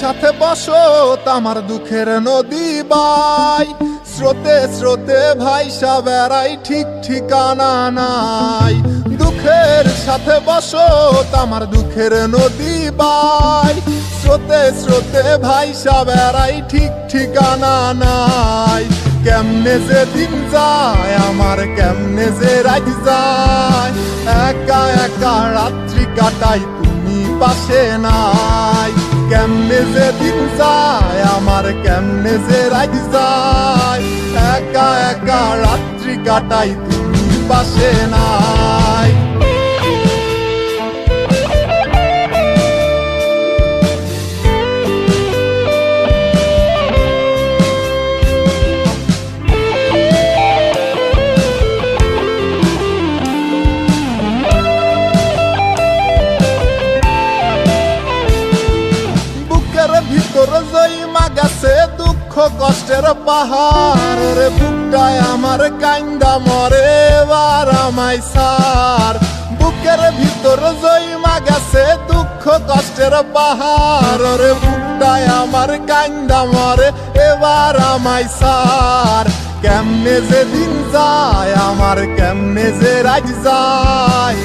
সাথে বসত আমার দুঃখের নদী বাই, স্রোতে স্রোতে ভাইসা বেড়াই ঠিক ঠিকানা নাই। দুঃখের সাথে বসত আমার দুঃখের নদী বাই, স্রোতে স্রোতে ভাইসা বেড়াই ঠিক ঠিকানা নাই। কেমনে যে দিন যায় আমার, কেমনে যে রাত যায়, একা একা রাত্রি কাটাই তুমি পাশে নাই। কেমনে যে দিন যায় আমার, কেমনে যে রাত যায়, একা একা রাত্রি কাটাই তুমি পাশে নাই। ভিতর জইমা গেছে দুঃখ কষ্টের পাহাড় রে, বুকটায় আমার কান্দা মরে এবার আমায় সার। বুকের ভিতর জইমা গেছে দুঃখ কষ্টের পাহাড় রে, বুকটায় আমার কান্দা মরে এবার আমায় সার। কেমনে যে দিন যায় আমার, কেমনে যে রাত যায়,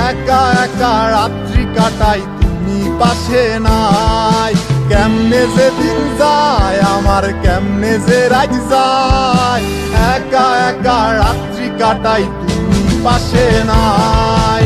একা একা রাত্রি কাটাই তুমি পাশে নাই। কেমনে যে দিন যায় আমার, কেমনে যে রাত যায়, একা একা রাত্রি কাটাই তুমি পাশে নাই।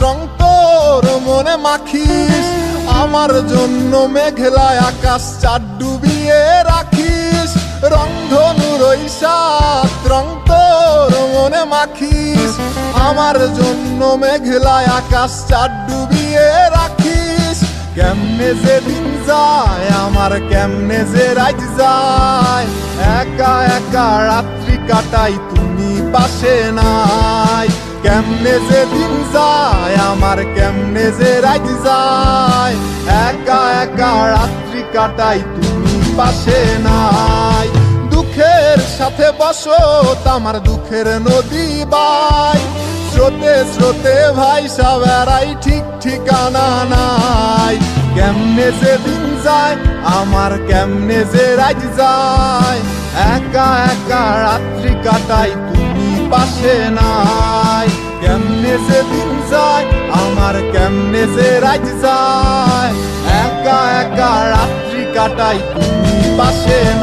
রং তোর মনে মাখিস, আমার জন্য মেঘলায় আকাশ চাঁদ ডুবিয়ে রাখিস। রংধনুর ওই সাত রং তোর মনে মাখিস, আমার জন্য মেঘলায় আকাশ চাঁদ ডুবিয়ে রাখিস। কেমনে যে দিন যায় আমার, কেমনে যে রাত যায়, একা একা রাত্রি কাটাই তুমি পাশে নাই। কেমনে যে দিন যায় আমার, কেমনে যে রাত যায়, একা একা রাত্রি কাটাই তুমি পাশে নাই। দুঃখের সাথে বসত আমার দুঃখের নদী বাই, স্রোতে স্রোতে ভাইসা বেড়াই ঠিক ঠিকানা নাই। কেমনে যে দিন যায় আমার, কেমনে যে রাত যায়, একা একা রাত্রি কাটাই তুমি পাশে নাই। কেমনে যে দিন যায় আমার, কেমনে যে রাত যায়, একা একা রাত্রি কাটাই তুমি পাশে নাই।